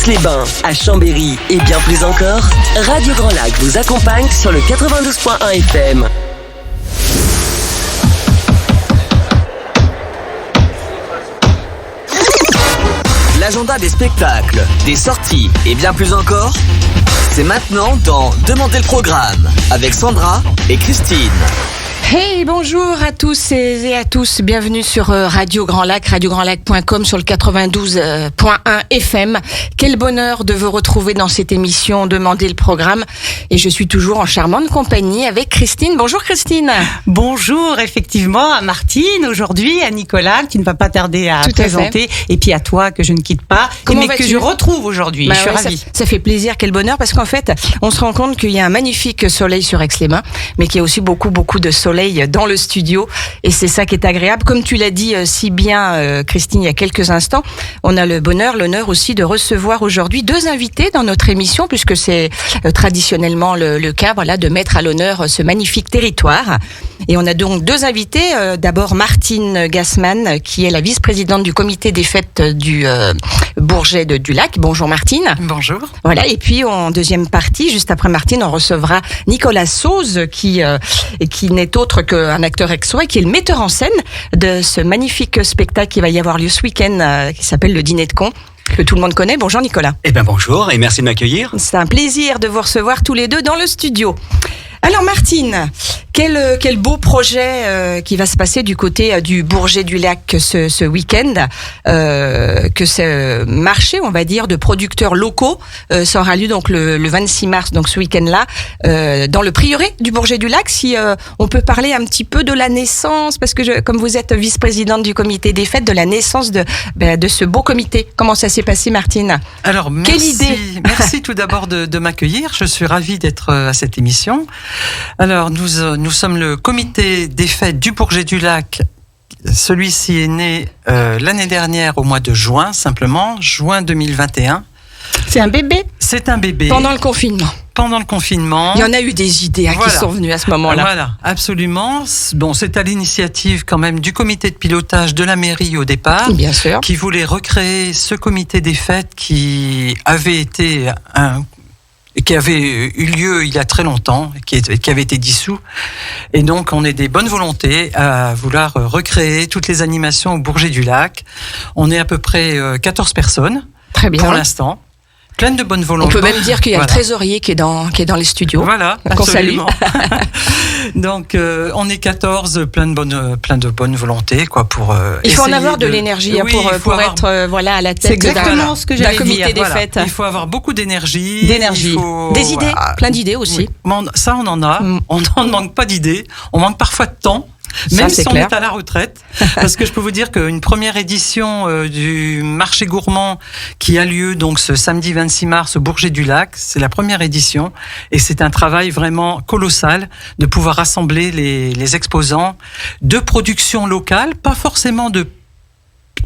Aix-les-Bains, à Chambéry et bien plus encore, Radio Grand Lac vous accompagne sur le 92.1 FM. L'agenda des spectacles, des sorties et bien plus encore, c'est maintenant dans Demandez le programme avec Sandra et Christine. Hey, bonjour à tous et à tous. Bienvenue sur Radio Grand Lac, radiograndlac.com sur le 92.1 FM. Quel bonheur de vous retrouver dans cette émission Demandez le programme. Et je suis toujours en charmante compagnie avec Christine. Bonjour Christine. Bonjour, effectivement, à Martine aujourd'hui, à Nicolas, qui ne va pas tarder à présenter, et puis à toi que je ne quitte pas, mais que je retrouve aujourd'hui. Je suis ravie. Ça fait plaisir, quel bonheur, parce qu'en fait, on se rend compte qu'il y a un magnifique soleil sur Aix-les-Bains, mais qu'il y a aussi beaucoup de soleil dans le studio, et c'est ça qui est agréable. Comme tu l'as dit si bien, Christine, il y a quelques instants, on a le bonheur, l'honneur aussi de recevoir aujourd'hui deux invités dans notre émission, puisque c'est traditionnellement le cas, voilà, de mettre à l'honneur ce magnifique territoire. Et on a donc deux invités. D'abord Martine Gassman, qui est la vice-présidente du comité des fêtes du Bourget du Lac. Bonjour Martine. Bonjour. Voilà. Et puis en deuxième partie, juste après Martine, on recevra Nicolas Sauze, qui n'est autre qu'un acteur aixois, qui est le metteur en scène de ce magnifique spectacle qui va y avoir lieu ce week-end, qui s'appelle le Dîner de cons, que tout le monde connaît. Bonjour Nicolas. Eh bien bonjour et merci de m'accueillir. C'est un plaisir de vous recevoir tous les deux dans le studio. Alors Martine, quel beau projet qui va se passer du côté du Bourget du Lac ce week-end, que ce marché, on va dire, de producteurs locaux, ça aura lieu donc le 26 mars, donc ce week-end-là, dans le prieuré du Bourget du Lac. Si on peut parler un petit peu de la naissance, parce que comme vous êtes vice-présidente du comité des fêtes, de la naissance de ce beau comité. Comment ça s'est passé, Martine? Alors, quelle idée? Merci tout d'abord de m'accueillir. Je suis ravie d'être à cette émission. Alors, nous sommes le comité des fêtes du Bourget du Lac. Celui-ci est né l'année dernière au mois de juin, simplement, juin 2021. C'est un bébé? C'est un bébé. Pendant le confinement. Pendant le confinement. Il y en a eu des idées qui sont venues à ce moment-là. Voilà, absolument. Bon, c'est à l'initiative quand même du comité de pilotage de la mairie au départ. Bien sûr. Qui voulait recréer ce comité des fêtes qui avait été qui avait eu lieu il y a très longtemps, qui avait été dissous. Et donc, on est des bonnes volontés à vouloir recréer toutes les animations au Bourget du Lac. On est à peu près 14 personnes. Très bien. Pour l'instant. Plein de bonnes volontés. On peut même dire qu'il y a le trésorier qui est dans les studios. Voilà, qu'on salue. Donc, on est 14, plein de bonnes volontés, quoi, pour. Il faut en avoir de l'énergie pour être à la tête d'un comité des fêtes. Il faut avoir beaucoup d'énergie. Des idées, plein d'idées aussi. Oui. Ça, on en a. On n'en manque pas d'idées. On manque parfois de temps. Même si on est à la retraite, parce que je peux vous dire qu'une première édition du marché gourmand qui a lieu donc ce samedi 26 mars au Bourget du Lac, c'est la première édition et c'est un travail vraiment colossal de pouvoir rassembler les exposants de production locale, pas forcément de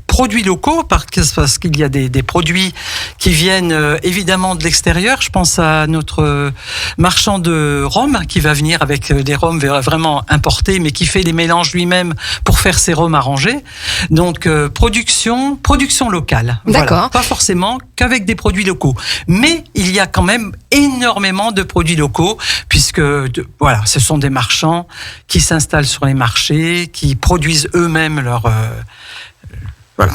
produits locaux, parce qu'il y a des produits qui viennent évidemment de l'extérieur. Je pense à notre marchand de rhum qui va venir avec des rhums vraiment importés, mais qui fait les mélanges lui-même pour faire ses rhums arrangés. Donc production locale. D'accord. Voilà. Pas forcément qu'avec des produits locaux, mais il y a quand même énormément de produits locaux, puisque ce sont des marchands qui s'installent sur les marchés, qui produisent eux-mêmes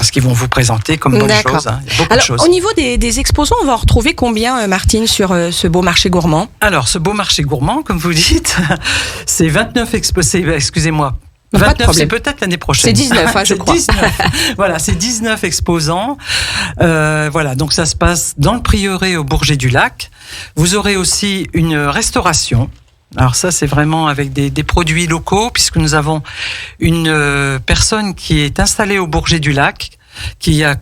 ce qu'ils vont vous présenter comme bonne chose. Il y a beaucoup de choses. Au niveau des exposants, on va en retrouver combien, Martine, sur ce beau marché gourmand? Alors, ce beau marché gourmand, comme vous dites, c'est 29 excusez-moi. 29, c'est peut-être l'année prochaine. C'est 19, je crois. 19. Voilà, c'est 19 exposants. Donc ça se passe dans le prieuré au Bourget du Lac. Vous aurez aussi une restauration. Alors ça, c'est vraiment avec des produits locaux, puisque nous avons une personne qui est installée au Bourget du Lac, qui a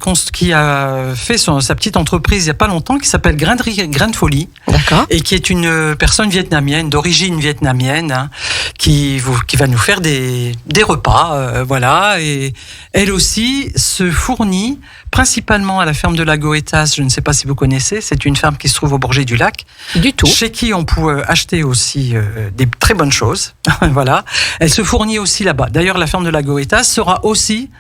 fait sa petite entreprise il n'y a pas longtemps, qui s'appelle Grain de Folie. D'accord. Et qui est une personne vietnamienne, d'origine vietnamienne, qui va nous faire des repas, Et elle aussi se fournit principalement à la ferme de la Goétas. Je ne sais pas si vous connaissez, c'est une ferme qui se trouve au Bourget du Lac. Du tout. Chez qui on peut acheter aussi des très bonnes choses. Voilà. Elle se fournit aussi là-bas. D'ailleurs, la ferme de la Goétas sera aussi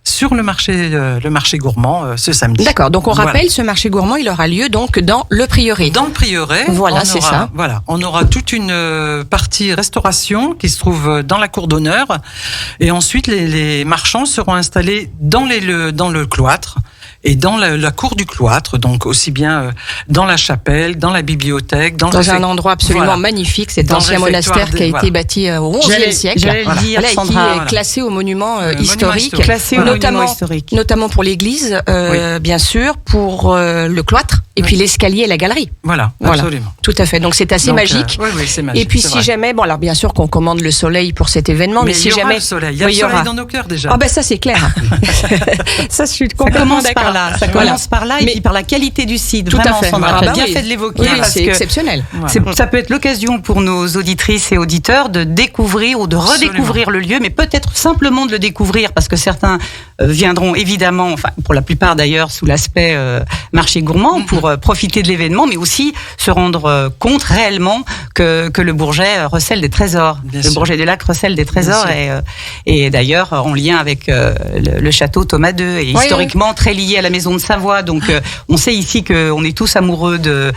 sur le marché gourmand ce samedi. D'accord, donc on rappelle, ce marché gourmand, il aura lieu donc dans le Prieuré. Dans le Prieuré, voilà, c'est ça. Voilà, on aura toute une partie restauration qui se trouve dans la cour d'honneur, et ensuite les marchands seront installés dans le cloître. Et dans la cour du cloître, donc aussi bien dans la chapelle, dans la bibliothèque, dans un endroit absolument magnifique, cet ancien monastère qui a été bâti au XIe siècle, qui est classé au monument historique, classé au monument historique, notamment pour l'église, bien sûr, pour le cloître, et puis l'escalier et la galerie. Voilà, absolument. Tout à fait. Donc c'est assez magique. Oui, c'est magique. Et puis si jamais, alors bien sûr qu'on commande le soleil pour cet événement, mais si jamais le soleil, il y a le soleil dans nos cœurs déjà. Ah ben ça c'est clair. Ça je suis complètement d'accord. Ça commence par là, et puis par la qualité du site. Tout à fait. Sandra, tu as bien fait de l'évoquer. Oui, c'est exceptionnel. Ça peut être l'occasion pour nos auditrices et auditeurs de découvrir ou de redécouvrir le lieu, mais peut-être simplement de le découvrir, parce que certains viendront évidemment, enfin pour la plupart d'ailleurs, sous l'aspect marché gourmand, pour profiter de l'événement, mais aussi se rendre compte réellement que le Bourget recèle des trésors. Le Bourget du Lac recèle des trésors, et d'ailleurs en lien avec le château Thomas II, et historiquement très lié à la maison de Savoie. Donc on sait ici qu'on est tous amoureux de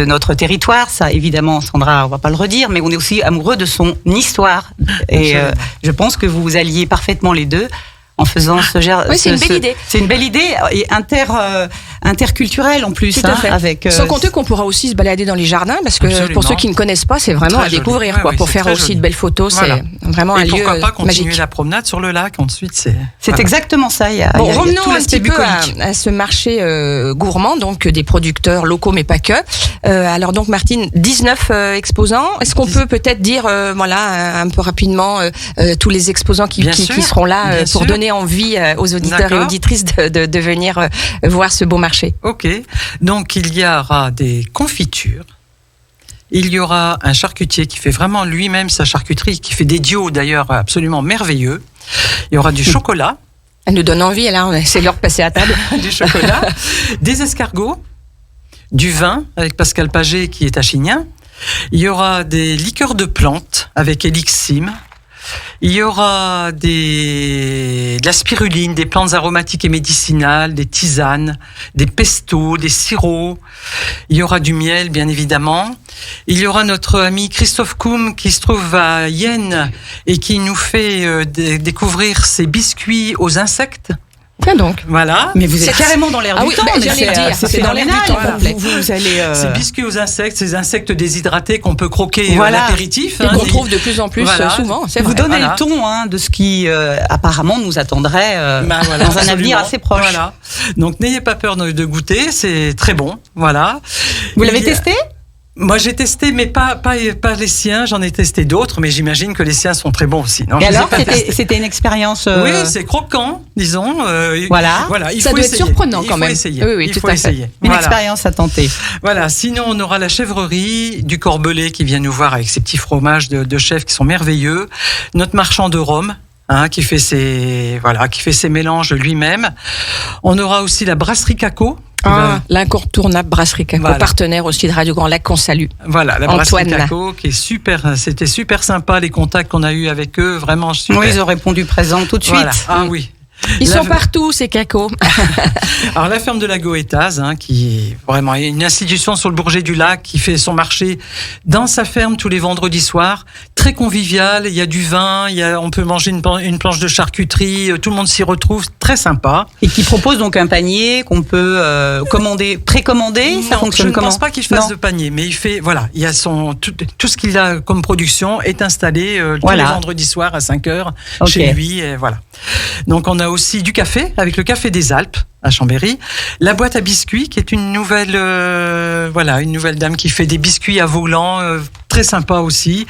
notre territoire. Ça, évidemment, Sandra, on va pas le redire, mais on est aussi amoureux de son histoire. Et je pense que vous alliez parfaitement les deux en faisant ce genre. Oui, c'est une belle idée. C'est une belle idée, et interculturelle en plus. Tout à fait. Avec, sans compter qu'on pourra aussi se balader dans les jardins, parce que pour ceux qui ne connaissent pas, c'est vraiment à découvrir, pour faire aussi de belles photos. C'est vraiment un lieu magique. Et pourquoi pas continuer la promenade sur le lac ensuite. C'est exactement ça. Revenons un petit peu à ce marché gourmand, donc des producteurs locaux, mais pas que. Alors donc Martine, 19 exposants. Est-ce qu'on peut peut-être dire, un peu rapidement, tous les exposants qui seront là pour donner envie aux auditeurs et auditrices de venir voir ce beau marché. Ok, donc il y aura des confitures, il y aura un charcutier qui fait vraiment lui-même sa charcuterie, qui fait des duos d'ailleurs absolument merveilleux, il y aura du chocolat. Elle nous donne envie, là, c'est l'heure de passer à table. Du chocolat, des escargots, du vin avec Pascal Paget qui est à Chignin, il y aura des liqueurs de plantes avec Elixim. Il y aura de la spiruline, des plantes aromatiques et médicinales, des tisanes, des pestos, des sirops. Il y aura du miel, bien évidemment. Il y aura notre ami Christophe Koum qui se trouve à Yenne et qui nous fait découvrir ses biscuits aux insectes. Tiens donc. Voilà. Mais vous êtes carrément dans l'air du temps. J'allais le dire. C'est dans l'air du temps. Vous allez. Ces biscuits aux insectes, ces insectes déshydratés qu'on peut croquer à l'apéritif. Et qu'on trouve de plus en plus souvent. Vous donnez le ton de ce qui apparemment nous attendrait dans un avenir assez proche. Voilà. Donc n'ayez pas peur de goûter, c'est très bon. Voilà. Vous l'avez testé ? Moi, j'ai testé, mais pas les siens. J'en ai testé d'autres, mais j'imagine que les siens sont très bons aussi. Non, et alors, c'était une expérience. Oui, c'est croquant, disons. Voilà. Ça doit être surprenant quand même. Il faut essayer. Oui, il faut essayer. Une expérience à tenter. Voilà. Sinon, on aura la chèvrerie du Corbelais qui vient nous voir avec ses petits fromages de chèvre qui sont merveilleux. Notre marchand de rhum. Qui fait ses mélanges lui-même. On aura aussi la brasserie Caco. L'incontournable brasserie Caco, partenaire aussi de Radio Grand Lac qu'on salue. Voilà, la brasserie Caco qui est super, c'était super sympa les contacts qu'on a eus avec eux, vraiment super. Oui, ils ont répondu présent tout de suite. Ah oui. Ils sont partout, ces cacos. Alors, la ferme de la Goétaz, qui est vraiment une institution sur le Bourget du Lac, qui fait son marché dans sa ferme tous les vendredis soirs. Très convivial, il y a du vin, on peut manger une planche de charcuterie, tout le monde s'y retrouve, très sympa. Et qui propose donc un panier qu'on peut précommander. Ça fonctionne comment ? Je ne pense pas qu'il fasse de panier, mais il fait, il y a tout ce qu'il a comme production est installé tous les vendredis soirs à 5h chez lui, et voilà. Donc, on a aussi du café, avec le Café des Alpes à Chambéry. La boîte à biscuits, qui est une nouvelle dame qui fait des biscuits à volant, très sympa aussi,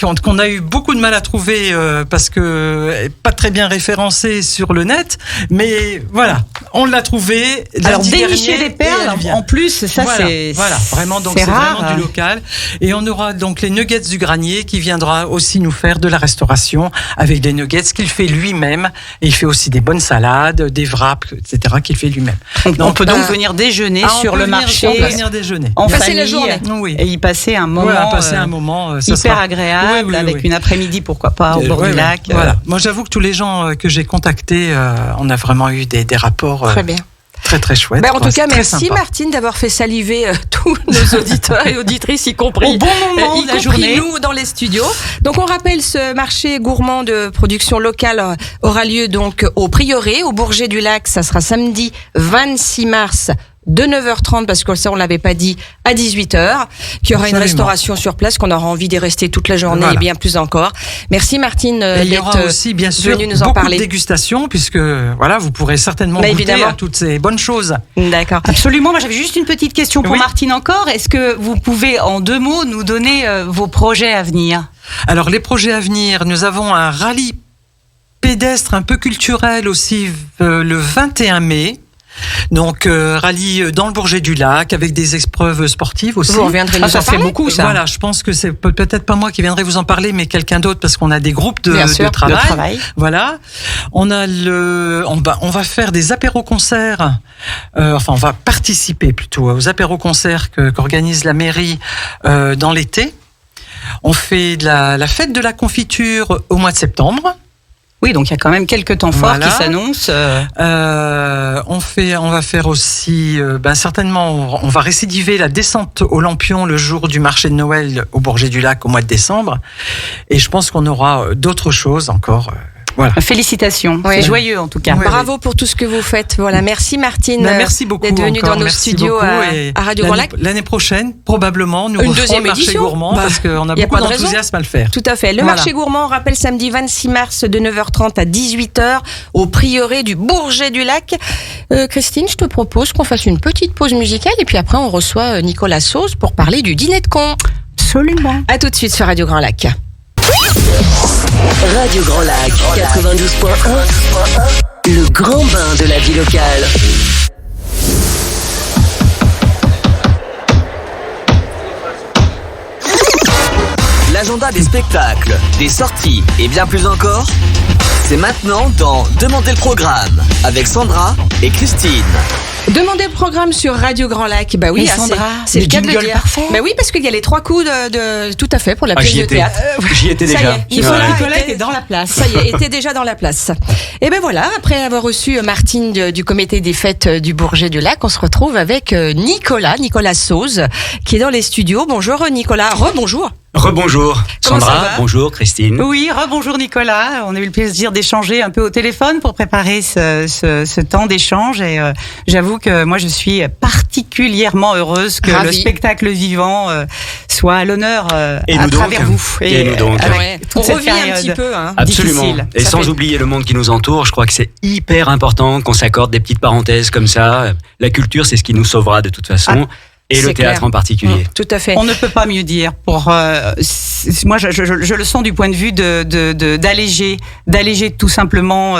qu'on a eu beaucoup de mal à trouver parce que pas très bien référencé sur le net, mais voilà, on l'a trouvé. Alors dénicher des perles, en plus, ça c'est vraiment, donc c'est vraiment du local. Et on aura donc les nuggets du granier qui viendra aussi nous faire de la restauration avec des nuggets qu'il fait lui-même, et il fait aussi des bonnes salades, des wraps, etc. qu'il fait lui-même. On peut donc venir déjeuner sur le marché. On peut venir déjeuner. En famille, la journée. Oui. Et y passer un moment passer un moment hyper agréable, avec une après-midi, pourquoi pas, au bord du lac. Voilà. Moi, j'avoue que tous les gens que j'ai contactés, on a vraiment eu des rapports. Très bien. Très très chouette. En tout cas, merci sympa. Martine d'avoir fait saliver tous nos auditeurs et auditrices, y compris au bon moment de la journée, nous dans les studios. Donc on rappelle, ce marché gourmand de production locale aura lieu donc au Prieuré, au Bourget du Lac. Ça sera samedi 26 mars. De 9h30, parce que ça on l'avait pas dit, à 18h, qu'il y aura une restauration sur place, qu'on aura envie d'y rester toute la journée et bien plus encore. Merci Martine d'être aussi bien sûr venue nous en parler. De dégustation, puisque voilà, vous pourrez certainement goûter à toutes ces bonnes choses. D'accord. Absolument. Moi j'avais juste une petite question pour Martine encore. Est-ce que vous pouvez en 2 mots nous donner vos projets à venir? Alors les projets à venir, nous avons un rallye pédestre un peu culturel aussi le 21 mai. Donc rallye dans le Bourget du Lac avec des épreuves sportives aussi. Vous reviendrez nous en parler. Ça fait beaucoup ça. Voilà, je pense que c'est peut-être pas moi qui viendrai vous en parler, mais quelqu'un d'autre, parce qu'on a des groupes de travail. Voilà, on a on va faire des apéros-concerts. On va participer plutôt aux apéros-concerts qu'organise la mairie dans l'été. On fait de la fête de la confiture au mois de septembre. Oui, donc il y a quand même quelques temps forts qui s'annoncent. On va faire aussi, certainement, on va récidiver la descente au Lampion le jour du marché de Noël au Bourget du Lac au mois de décembre. Et je pense qu'on aura d'autres choses encore. Voilà. Félicitations, c'est joyeux en tout cas. Bravo pour tout ce que vous faites. Voilà, merci Martine. Merci beaucoup d'être venue dans nos studios à Radio Grand Lac. L'année prochaine, probablement, nous une referons deuxième le marché édition. gourmand parce qu'on a beaucoup d'enthousiasme à le faire. Tout à fait. Le marché gourmand, on rappelle, samedi 26 mars de 9h30 à 18h au Prieuré du Bourget du Lac. Christine, je te propose qu'on fasse une petite pause musicale et puis après on reçoit Nicolas Sauze pour parler du dîner de con. Absolument. À tout de suite sur Radio Grand Lac. Radio Grand Lac 92.1, le grand bain de la vie locale. L'agenda des spectacles, des sorties et bien plus encore, c'est maintenant dans Demandez le programme avec Sandra et Christine. Demandez le programme sur Radio Grand Lac. Bah oui, c'est le cas de le dire. Parfait. Bah oui, parce qu'il y a les 3 coups de tout à fait pour la pièce de théâtre. J'y étais déjà. Nicolas était dans la place. Ça y est, était déjà dans la place. Et ben voilà, après avoir reçu Martine du comité des fêtes du Bourget du Lac, on se retrouve avec Nicolas Sauze, qui est dans les studios. Bonjour Nicolas. Rebonjour. Rebonjour Sandra, bonjour Christine. Oui, rebonjour Nicolas. On a eu le plaisir d'échanger un peu au téléphone pour préparer ce temps d'échange et j'avoue que moi je suis particulièrement heureuse que le spectacle vivant soit à l'honneur à travers vous. Et nous donc. On revient un petit peu. Absolument. Difficile. Et sans oublier le monde qui nous entoure, je crois que c'est hyper important qu'on s'accorde des petites parenthèses comme ça. La culture, c'est ce qui nous sauvera de toute façon. Et le théâtre en particulier. Tout à fait. On ne peut pas mieux dire. Moi, je le sens du point de vue d'alléger tout simplement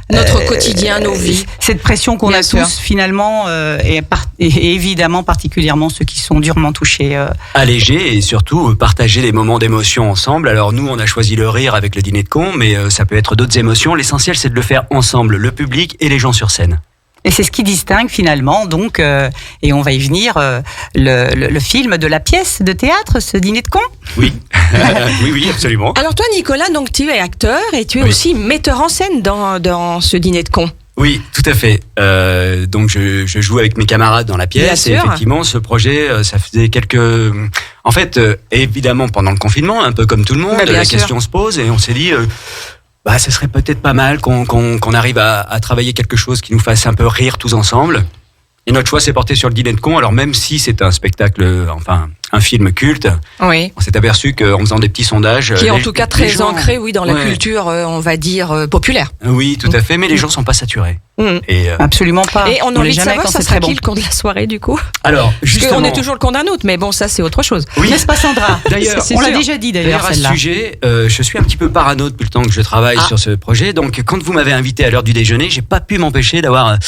notre quotidien, nos vies. Cette pression qu'on a tous finalement, et évidemment particulièrement ceux qui sont durement touchés. Alléger et surtout partager des moments d'émotion ensemble. Alors nous, on a choisi le rire avec le dîner de con, mais ça peut être d'autres émotions. L'essentiel, c'est de le faire ensemble, le public et les gens sur scène. Et c'est ce qui distingue finalement, donc, et on va y venir, le film de la pièce de théâtre, ce dîner de con. Oui, oui, absolument. Alors toi, Nicolas, donc tu es acteur et tu es aussi metteur en scène dans ce dîner de con. Oui, tout à fait. Donc je joue avec mes camarades dans la pièce. Et effectivement, ce projet, ça faisait En fait, évidemment, pendant le confinement, un peu comme tout le monde, la question se pose et on s'est dit... ce serait peut-être pas mal qu'on arrive à travailler quelque chose qui nous fasse un peu rire tous ensemble. Et notre choix s'est porté sur le dîner de con. Alors même si c'est un spectacle, un film culte, on s'est aperçu qu'en faisant des petits sondages... Qui est en tout cas très ancré, dans la culture, on va dire, populaire. Oui, tout à fait, mais les gens sont pas saturés. Et absolument pas. Et on a envie de savoir, ça sera qui le con de la soirée, du coup ? Alors, justement... Parce qu'on est toujours le con d'un autre, mais bon, ça, c'est autre chose. Oui. N'est-ce pas, Sandra ? D'ailleurs, on l'a déjà dit, d'ailleurs, à ce sujet, je suis un petit peu parano depuis le temps que je travaille sur ce projet. Donc, quand vous m'avez invité à l'heure du déjeuner, j'ai pas pu m'empêcher d'avoir... un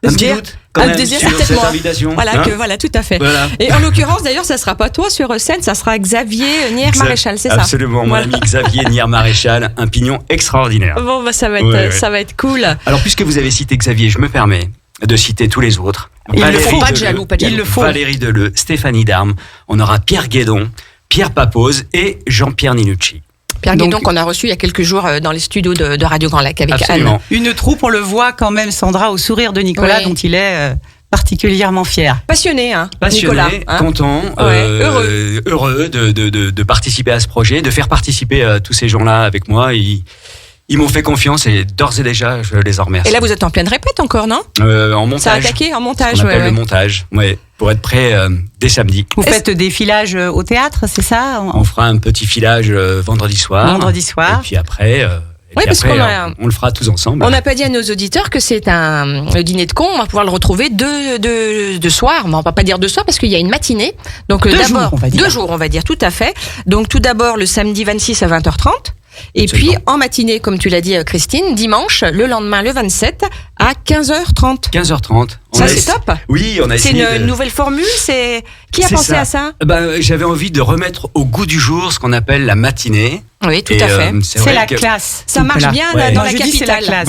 petit doute quand même sur cette invitation. Voilà, tout à fait. Voilà. Et en l'occurrence, d'ailleurs, ça sera pas toi sur scène, ça sera Xavier Nier-Maréchal, c'est ça ? Absolument, mon ami Xavier Nier-Maréchal, un pignon extraordinaire. Bon, ça va être cool. Alors, puisque vous avez cité Xavier, je me permets de citer tous les autres. Il le faut, pas de jaloux. Valérie Deleu, Stéphanie Darme, on aura Pierre Guédon, Pierre Papose et Jean-Pierre Ninucci. Pierre Guédon qu'on a reçu il y a quelques jours dans les studios de Radio Grand Lac avec Absolument. Anne. Une troupe, on le voit quand même, Sandra, au sourire de Nicolas, dont il est particulièrement fier. Passionné, Passionné, Nicolas. content, heureux de participer à ce projet, de faire participer tous ces gens-là avec moi. Ils m'ont fait confiance et d'ores et déjà, je les en remercie. Et là, vous êtes en pleine répète encore, non ? En montage. Ça a attaqué en montage, on appelle le montage, pour être prêt dès samedi. Vous faites des filages au théâtre, c'est ça ? On fera un petit filage vendredi soir. Et puis après... on le fera tous ensemble. On n'a pas dit à nos auditeurs que c'est le dîner de con. On va pouvoir le retrouver de soir. Mais on va pas dire de soir parce qu'il y a une matinée. Donc deux jours, on va dire, tout à fait. Donc tout d'abord le samedi 26 à 20h30. Et Absolument. puis en matinée, comme tu l'as dit Christine, dimanche, le lendemain, le 27 à 15h30. 15h30. Ça c'est top. Oui, on a C'est essayé. une nouvelle formule. Qui a pensé à ça ? J'avais envie de remettre au goût du jour ce qu'on appelle la matinée. Oui, tout à fait. C'est la classe. Ça marche bien dans la capitale.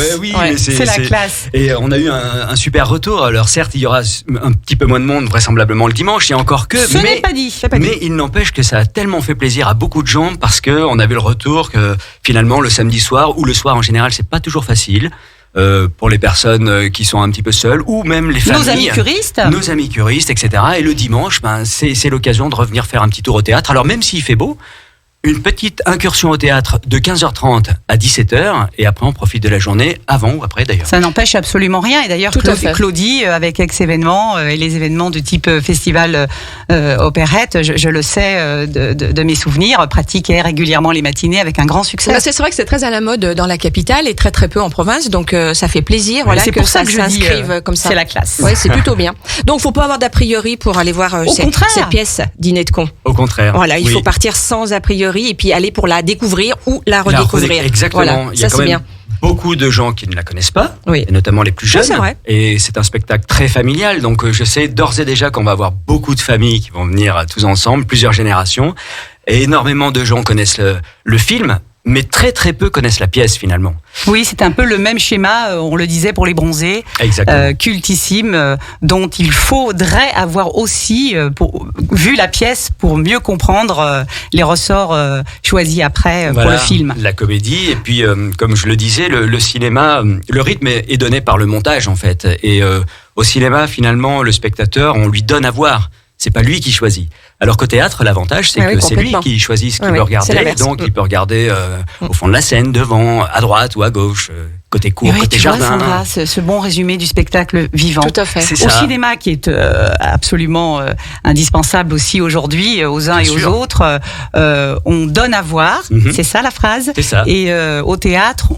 C'est la classe. Et on a eu un super retour. Alors certes, il y aura un petit peu moins de monde vraisemblablement le dimanche, et encore que. Ce n'est pas dit. Mais il n'empêche que ça a tellement fait plaisir à beaucoup de gens parce que on avait le retour que finalement le samedi soir ou le soir en général, c'est pas toujours facile. Pour les personnes qui sont un petit peu seules ou même les familles. Nos amis curistes, etc. Et le dimanche, c'est l'occasion de revenir faire un petit tour au théâtre. Alors même s'il fait beau, une petite incursion au théâtre de 15h30 à 17h et après on profite de la journée avant ou après d'ailleurs. Ça n'empêche absolument rien et d'ailleurs Claudie avec ex-événements et les événements de type festival opérette, je le sais de mes souvenirs, pratiquait régulièrement les matinées avec un grand succès. C'est vrai que c'est très à la mode dans la capitale et très très peu en province, donc ça fait plaisir c'est que pour ça s'inscrive comme ça. C'est la classe. Oui, c'est plutôt bien. Donc faut pas avoir d'a priori pour aller voir cette pièce Dîner de con. Au contraire. Voilà, il faut partir sans a priori et puis aller pour la découvrir ou la redécouvrir. Exactement. Voilà, il y a quand même beaucoup de gens qui ne la connaissent pas, et notamment les plus jeunes. C'est vrai. Et c'est un spectacle très familial, donc je sais d'ores et déjà qu'on va avoir beaucoup de familles qui vont venir tous ensemble, plusieurs générations. Et énormément de gens connaissent le film, mais très très peu connaissent la pièce finalement. Oui, c'est un peu le même schéma, on le disait pour les bronzés, cultissime, dont il faudrait avoir aussi vu la pièce pour mieux comprendre les ressorts choisis après pour le film. La comédie, et puis comme je le disais, le cinéma, le rythme est donné par le montage en fait. Et au cinéma, finalement, le spectateur, on lui donne à voir. C'est pas lui qui choisit. Alors qu'au théâtre, l'avantage, c'est que c'est lui qui choisit ce qu'il veut regarder. Donc, il peut regarder au fond de la scène, devant, à droite ou à gauche, côté cour, côté jardin. Sandra, ce bon résumé du spectacle vivant. Tout à fait. Au cinéma, qui est absolument indispensable aussi aujourd'hui aux uns et aux autres, on donne à voir. C'est ça la phrase. C'est ça. Et au théâtre,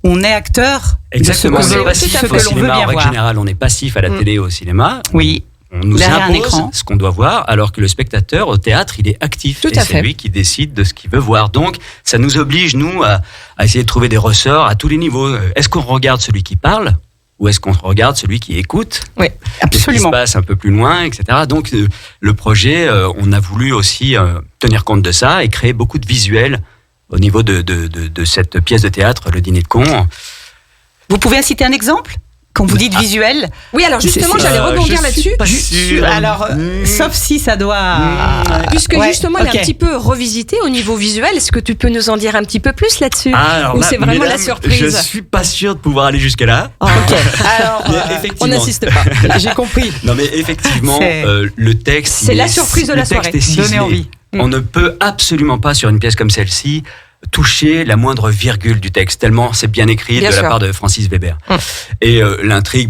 on est acteur. Exactement. De ce que l'on veut bien voir. En règle voir. générale, on est passif à la télé, au cinéma. Oui. On nous impose ce qu'on doit voir, alors que le spectateur, au théâtre, il est actif. Et c'est lui qui décide de ce qu'il veut voir. Donc, ça nous oblige, nous, à essayer de trouver des ressorts à tous les niveaux. Est-ce qu'on regarde celui qui parle ou est-ce qu'on regarde celui qui écoute ? Oui, absolument. Ce qui se passe un peu plus loin, etc. Donc, le projet, on a voulu aussi tenir compte de ça et créer beaucoup de visuels au niveau de cette pièce de théâtre, Le Dîner de con. Vous pouvez citer un exemple ? Quand vous dites visuel. Oui, alors justement, j'allais rebondir là-dessus. Alors, sauf si ça doit. Puisque justement, il est un petit peu revisité au niveau visuel. Est-ce que tu peux nous en dire un petit peu plus là-dessus ? Ou c'est vraiment la surprise ? Je suis pas sûr de pouvoir aller jusque là. Ok. Alors, on n'insiste pas. J'ai compris. Non, mais effectivement, le texte. C'est la surprise de la soirée. Donnez envie. On ne peut absolument pas sur une pièce comme celle-ci toucher la moindre virgule du texte, tellement c'est bien écrit de la part de Francis Weber. Et l'intrigue,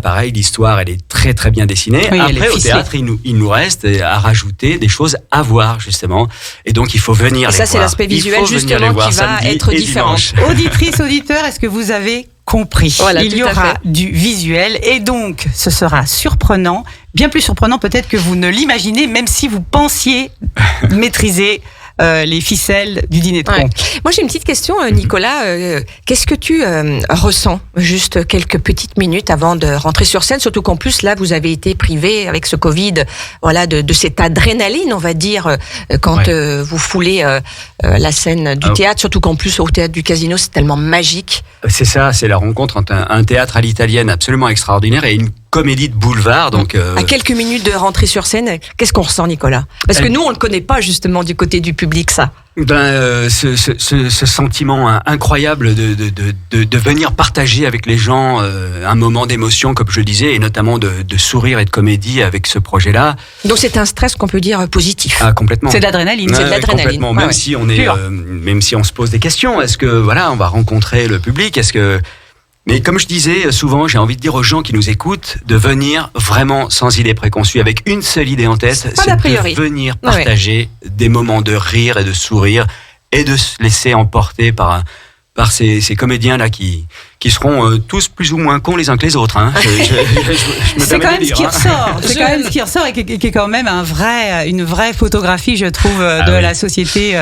pareil, l'histoire, elle est très très bien dessinée. Oui, après, au théâtre, il nous reste à rajouter des choses à voir, justement. Et donc, il faut venir les voir. Et ça, c'est l'aspect visuel, justement, qui va être différent. Auditrices, auditeurs, est-ce que vous avez compris ? Voilà, il y aura du visuel et donc ce sera surprenant, bien plus surprenant peut-être que vous ne l'imaginez, même si vous pensiez maîtriser les ficelles du dîner de con. Moi, j'ai une petite question, Nicolas. Qu'est-ce que tu ressens juste quelques petites minutes avant de rentrer sur scène, surtout qu'en plus, là, vous avez été privé avec ce Covid, de cette adrénaline, on va dire, quand vous foulez la scène du théâtre, surtout qu'en plus, au théâtre du Casino, c'est tellement magique. C'est ça, c'est la rencontre entre un théâtre à l'italienne absolument extraordinaire et une comédie de boulevard. Donc, à quelques minutes de rentrer sur scène, qu'est-ce qu'on ressent, Nicolas? Parce que nous, on le connaît pas justement du côté du public, ça. Ce sentiment incroyable de venir partager avec les gens un moment d'émotion, comme je le disais, et notamment de sourire et de comédie avec ce projet-là. Donc c'est un stress qu'on peut dire positif. Ah, complètement. C'est de l'adrénaline. C'est de l'adrénaline. Complètement. Même si on est, même si on se pose des questions, est-ce que voilà, on va rencontrer le public, est-ce que mais comme je disais, souvent, j'ai envie de dire aux gens qui nous écoutent de venir vraiment sans idée préconçue, avec une seule idée en tête, c'est de venir partager des moments de rire et de sourire et de se laisser emporter par ces comédiens-là qui seront tous plus ou moins cons les uns que les autres. Hein. C'est quand même ce qui ressort. C'est quand même ce qui ressort et qui est quand même une vraie photographie, je trouve, de la société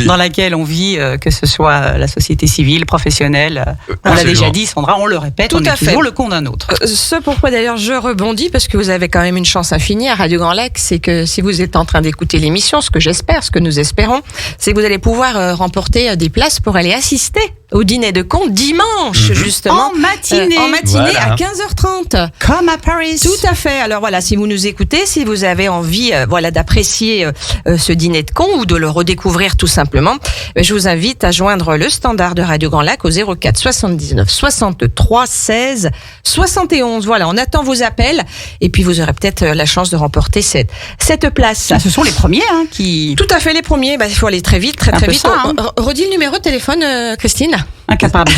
dans laquelle on vit, que ce soit la société civile, professionnelle. On l'a déjà dit, Sandra, on le répète, on est toujours le con d'un autre. Ce pourquoi d'ailleurs je rebondis, parce que vous avez quand même une chance infinie à Radio Grand Lac, c'est que si vous êtes en train d'écouter l'émission, ce que j'espère, ce que nous espérons, c'est que vous allez pouvoir remporter des places pour aller assister au dîner de cons dimanche, justement. En matinée. Voilà. À 15h30. Comme à Paris. Tout à fait. Alors voilà, si vous nous écoutez, si vous avez envie d'apprécier ce dîner de cons ou de le redécouvrir tout simplement, je vous invite à joindre le standard de Radio Grand Lac au 04 79 63 16 71. Voilà, on attend vos appels et puis vous aurez peut-être la chance de remporter cette place. Ce sont les premiers qui... Tout à fait, les premiers. Il faut aller très vite, très vite. Ça, hein. Redis le numéro de téléphone, Christine. Incapable.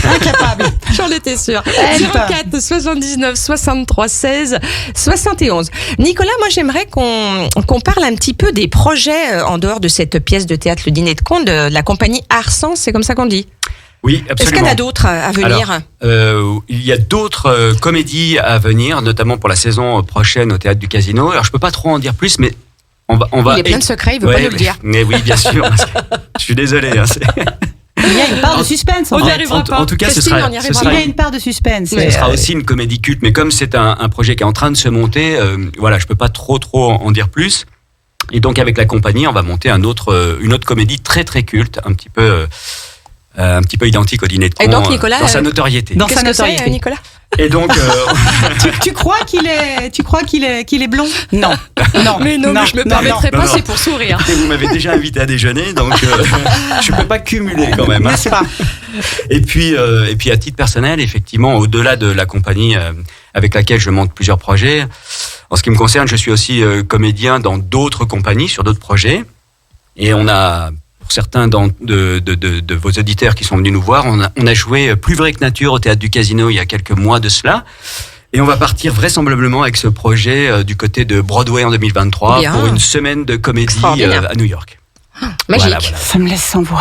Incapable. J'en étais sûre. 04 79 63 16 71. Nicolas, moi j'aimerais qu'on parle un petit peu des projets en dehors de cette pièce de théâtre, le dîner de cons, de la compagnie Arsens, c'est comme ça qu'on dit? Oui, absolument. Est-ce qu'il y en a d'autres à venir? Alors, il y a d'autres comédies à venir, notamment pour la saison prochaine au Théâtre du Casino. Alors, je peux pas trop en dire plus, mais on va... Il est plein de secrets, il veut pas nous le dire. Mais oui, bien sûr. Je suis désolé. Hein, il y a une part de suspense. On n'y arrivera pas. En tout cas, il y a une part de suspense. Ce sera aussi une comédie culte, mais comme c'est un projet qui est en train de se monter, voilà, je peux pas trop en dire plus. Et donc, avec la compagnie, on va monter une autre comédie très très culte, un petit peu identique au dîner de cons. Et donc, Nicolas, dans sa notoriété. Dans sa notoriété, Nicolas. Et donc, tu crois qu'il est blond? Non. Mais je me permettrai pas, c'est pour sourire. Écoutez, vous m'avez déjà invité à déjeuner, donc je peux pas cumuler quand même. N'est-ce pas? Et puis à titre personnel, effectivement, au-delà de la compagnie avec laquelle je monte plusieurs projets, en ce qui me concerne, je suis aussi comédien dans d'autres compagnies, sur d'autres projets. Et on a, pour certains de vos auditeurs qui sont venus nous voir, on a joué Plus vrai que nature au Théâtre du Casino il y a quelques mois de cela. Et on va partir vraisemblablement avec ce projet du côté de Broadway en 2023 pour une semaine de comédie à New York. Magique. Voilà. Ça me laisse sans voix.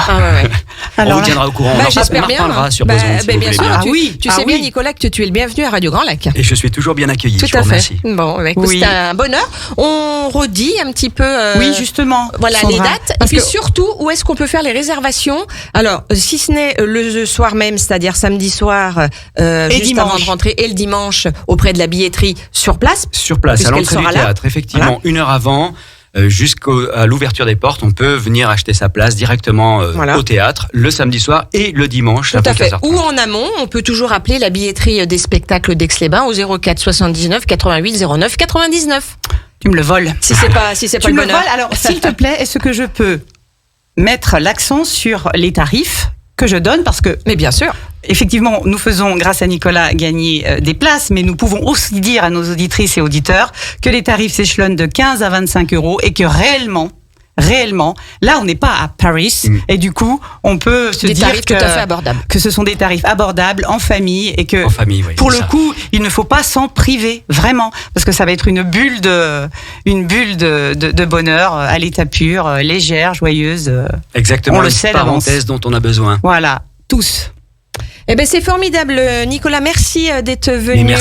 Alors, on vous tiendra au courant. J'espère bien. Parlera sur Besançon, si bien sûr. Tu sais bien, oui. Nicolas, que tu es le bienvenu à Radio Grand Lac. Et je suis toujours bien accueilli. Tout je vous remercie. Bon, c'est un bonheur. On redit un petit peu. Oui, justement. Voilà, Sandra, les dates. Et puis surtout, où est-ce qu'on peut faire les réservations? Alors, si ce n'est le soir même, c'est-à-dire samedi soir, juste avant de rentrer, et le dimanche auprès de la billetterie sur place. Sur place, à l'entrée du théâtre, effectivement, une heure avant. Jusqu'à l'ouverture des portes, on peut venir acheter sa place directement au théâtre le samedi soir et le dimanche. Tout à fait. Ou en amont, on peut toujours appeler la billetterie des spectacles d'Aix-les-Bains au 04 79 88 09 99. Tu me le voles. Si c'est pas le bonheur. Voles. Alors, s'il te plaît, est-ce que je peux mettre l'accent sur les tarifs que je donne, parce que... Mais bien sûr. Effectivement, nous faisons, grâce à Nicolas, gagner des places, mais nous pouvons aussi dire à nos auditrices et auditeurs que les tarifs s'échelonnent de 15 à 25 euros et que réellement, là, on n'est pas à Paris, et du coup, on peut se dire tout à fait abordables. Que ce sont des tarifs abordables en famille et que, oui, pour le coup, il ne faut pas s'en priver, vraiment, parce que ça va être une bulle de bonheur à l'état pur, légère, joyeuse. Exactement. On le sait d'avance. Parenthèse dont on a besoin. Voilà, tous. Eh ben c'est formidable, Nicolas. Merci d'être venu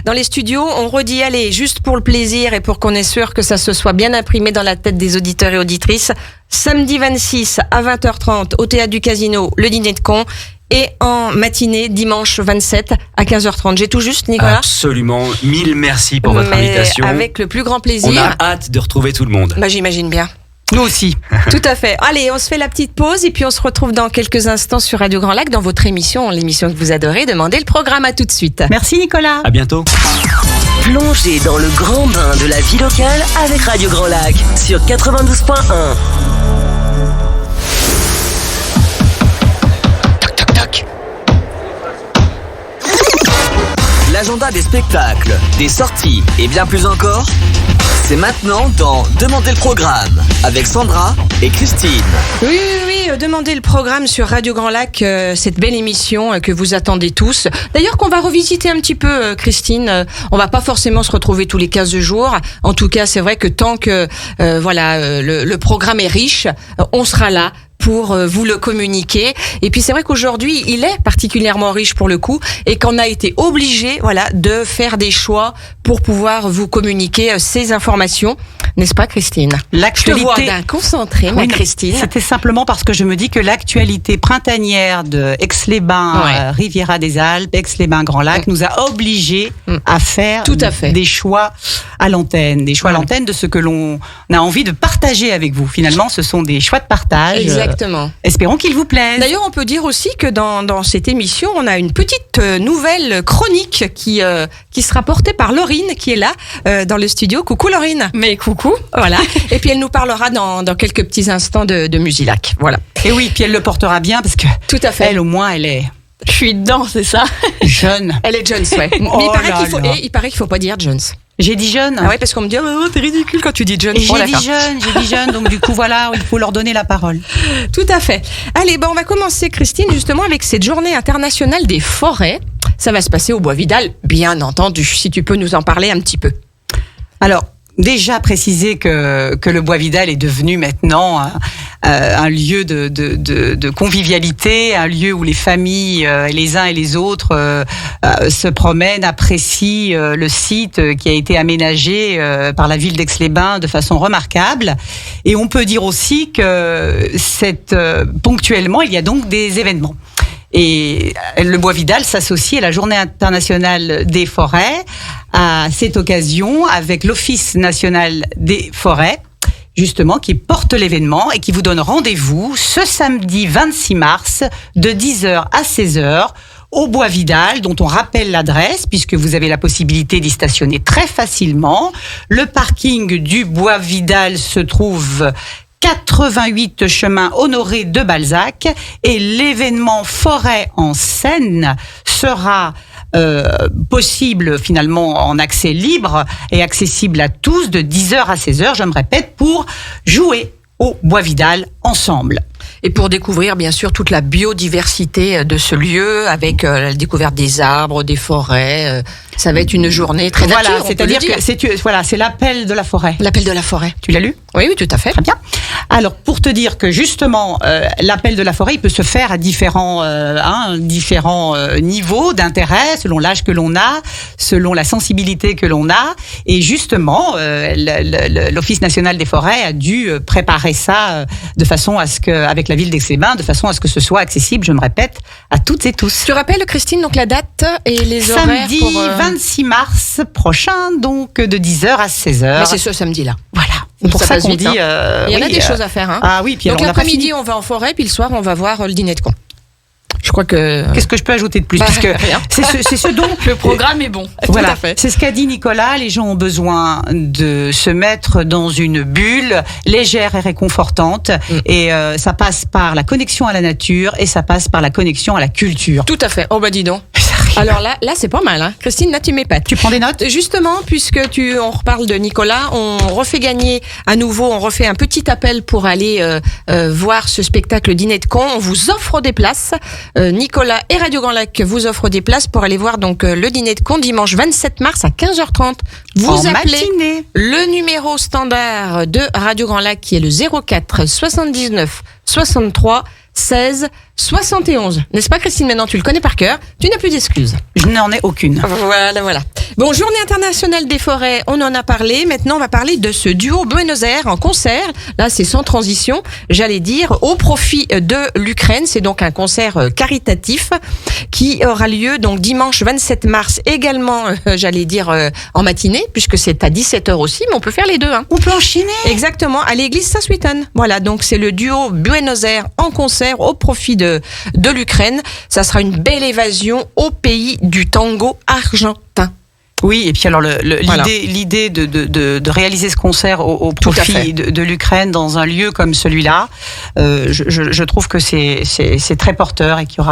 dans les studios. On redit, allez, juste pour le plaisir et pour qu'on est sûr que ça se soit bien imprimé dans la tête des auditeurs et auditrices. Samedi 26 à 20h30 au Théâtre du Casino, le dîner de cons. Et en matinée, dimanche 27 à 15h30. J'ai tout juste, Nicolas? Absolument. Mille merci pour votre invitation. Avec le plus grand plaisir. On a hâte de retrouver tout le monde. J'imagine bien. Nous aussi. Tout à fait. Allez, on se fait la petite pause et puis on se retrouve dans quelques instants sur Radio Grand Lac dans votre émission, l'émission que vous adorez. Demandez le programme. À tout de suite. Merci Nicolas. À bientôt. Plongez dans le grand bain de la vie locale avec Radio Grand Lac sur 92.1. L'agenda des spectacles, des sorties et bien plus encore, c'est maintenant dans Demandez le programme avec Sandra et Christine. Oui, demandez le programme sur Radio Grand Lac, cette belle émission que vous attendez tous. D'ailleurs qu'on va revisiter un petit peu, Christine. On va pas forcément se retrouver tous les 15 jours. En tout cas, c'est vrai que tant que le programme est riche, on sera là pour vous le communiquer. Et puis c'est vrai qu'aujourd'hui, il est particulièrement riche pour le coup et qu'on a été obligé de faire des choix pour pouvoir vous communiquer ces informations. N'est-ce pas, Christine? L'actualité. Je te vois d'un concentré, ma Christine. C'était simplement parce que je me dis que l'actualité printanière de Aix-les-Bains, Riviera des Alpes, Aix-les-Bains, Grand Lac, nous a obligés à faire des choix à l'antenne. Des choix à l'antenne de ce que l'on a envie de partager avec vous. Finalement, ce sont des choix de partage. Exactement. Espérons qu'ils vous plaisent. D'ailleurs, on peut dire aussi que dans cette émission, on a une petite nouvelle chronique qui sera portée par Laurine, qui est là dans le studio. Coucou Laurine. Mais coucou. Voilà. Et puis elle nous parlera dans quelques petits instants de Musilac. Voilà. Et oui, puis elle le portera bien parce que tout à fait. Elle, au moins, elle est. Je suis dedans, c'est ça. Jeune. Elle est Jones, ouais. Mais il paraît qu'il faut pas dire Jones. J'ai dit jeune. Ah ouais, parce qu'on me dit t'es ridicule quand tu dis jeune. J'ai dit jeune, donc du coup voilà, il faut leur donner la parole. Tout à fait. Allez, on va commencer, Christine, justement avec cette journée internationale des forêts. Ça va se passer au Bois Vidal, bien entendu. Si tu peux nous en parler un petit peu. Alors, déjà préciser que le Bois Vidal est devenu maintenant un lieu de convivialité, un lieu où les familles, les uns et les autres, se promènent, apprécient le site qui a été aménagé par la ville d'Aix-les-Bains de façon remarquable. Et on peut dire aussi que ponctuellement, il y a donc des événements. Et le Bois Vidal s'associe à la Journée internationale des forêts à cette occasion avec l'Office national des forêts, justement, qui porte l'événement et qui vous donne rendez-vous ce samedi 26 mars de 10h à 16h au Bois Vidal, dont on rappelle l'adresse puisque vous avez la possibilité d'y stationner très facilement. Le parking du Bois Vidal se trouve 88 chemin Honoré de Balzac et l'événement Forêt en scène sera possible finalement en accès libre et accessible à tous de 10h à 16h, je me répète, pour jouer au Bois Vidal ensemble. Et pour découvrir bien sûr toute la biodiversité de ce lieu avec la découverte des arbres, des forêts. Ça va être une journée très nature. Voilà, c'est-à-dire que c'est l'appel de la forêt. L'appel de la forêt. Tu l'as lu ? Oui, tout à fait. Très bien. Alors, pour te dire que justement, l'appel de la forêt, il peut se faire à différents niveaux d'intérêt, selon l'âge que l'on a, selon la sensibilité que l'on a. Et justement, l'Office national des forêts a dû préparer ça de façon à ce que, avec la ville d'Aix-les-Bains, de façon à ce que ce soit accessible, je me répète, à toutes et tous. Tu rappelles, Christine, donc la date et les horaires samedi pour 26 mars prochain, donc de 10h à 16h. Mais c'est ce samedi-là. Voilà. C'est pour ça qu'on dit. Il y en a des choses à faire. Hein. Ah oui, puis donc l'après-midi, on va en forêt, puis le soir, on va voir le dîner de con. Je crois que. Qu'est-ce que je peux ajouter de plus puisque rien. C'est ce dont le programme est bon. Voilà, tout à fait. C'est ce qu'a dit Nicolas. Les gens ont besoin de se mettre dans une bulle légère et réconfortante, et ça passe par la connexion à la nature et ça passe par la connexion à la culture. Tout à fait. Oh bah dis donc. Alors là c'est pas mal, hein. Christine, là tu m'épates. Tu prends des notes ? Justement, puisque on reparle de Nicolas, on refait gagner à nouveau, on refait un petit appel pour aller voir ce spectacle Dîner de con. On vous offre des places. Nicolas et Radio Grand Lac vous offrent des places pour aller voir donc le Dîner de con dimanche 27 mars à 15h30. Vous appelez matinée. Le numéro standard de Radio Grand Lac qui est le 04 79 63 16 71. N'est-ce pas, Christine? Maintenant, tu le connais par cœur. Tu n'as plus d'excuses. Je n'en ai aucune. Voilà. Bon, Journée internationale des forêts, on en a parlé. Maintenant, on va parler de ce duo Buenos Aires en concert. Là, c'est sans transition, j'allais dire, au profit de l'Ukraine. C'est donc un concert caritatif qui aura lieu donc dimanche 27 mars également, j'allais dire, en matinée, puisque c'est à 17h aussi, mais on peut faire les deux. On peut enchaîner. Exactement, à l'église Saint-Suiton. Voilà, donc c'est le duo Buenos Aires en concert au profit de l'Ukraine. Ça sera une belle évasion au pays du tango argentin. Oui, et puis alors l'idée de réaliser ce concert au profit de l'Ukraine dans un lieu comme celui-là, je trouve que c'est très porteur et qu'il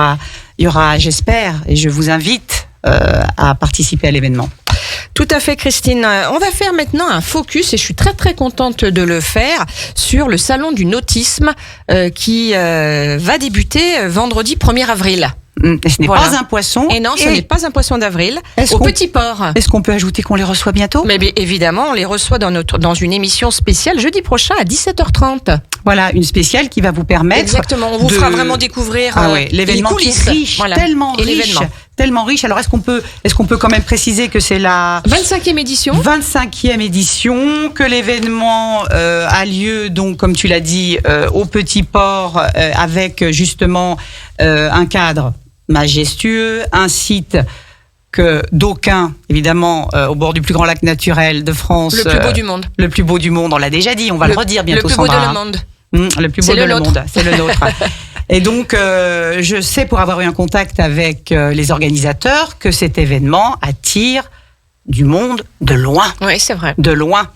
y aura, j'espère, et je vous invite à participer à l'événement. Tout à fait, Christine. On va faire maintenant un focus, et je suis très très contente de le faire, sur le salon du nautisme qui va débuter vendredi 1er avril. Et ce n'est pas un poisson. Et non, ce n'est pas un poisson d'avril. Au Petit Port. Est-ce qu'on peut ajouter qu'on les reçoit bientôt? Mais bien, évidemment, on les reçoit dans une émission spéciale jeudi prochain à 17h30. Voilà, une spéciale qui va vous permettre. Exactement, on vous fera vraiment découvrir l'événement qui est riche, tellement riche. Alors est-ce qu'on peut quand même préciser que c'est la 25e édition. 25e édition, que l'événement a lieu donc comme tu l'as dit au Petit Port avec justement un cadre majestueux, un site que d'aucuns, évidemment, au bord du plus grand lac naturel de France. Le plus beau du monde. Le plus beau du monde, on l'a déjà dit, on va le redire bientôt. Le plus beau de le monde. Le plus beau de le monde, c'est le nôtre. Et donc, je sais, pour avoir eu un contact avec les organisateurs, que cet événement attire du monde de loin. Oui, c'est vrai. De loin,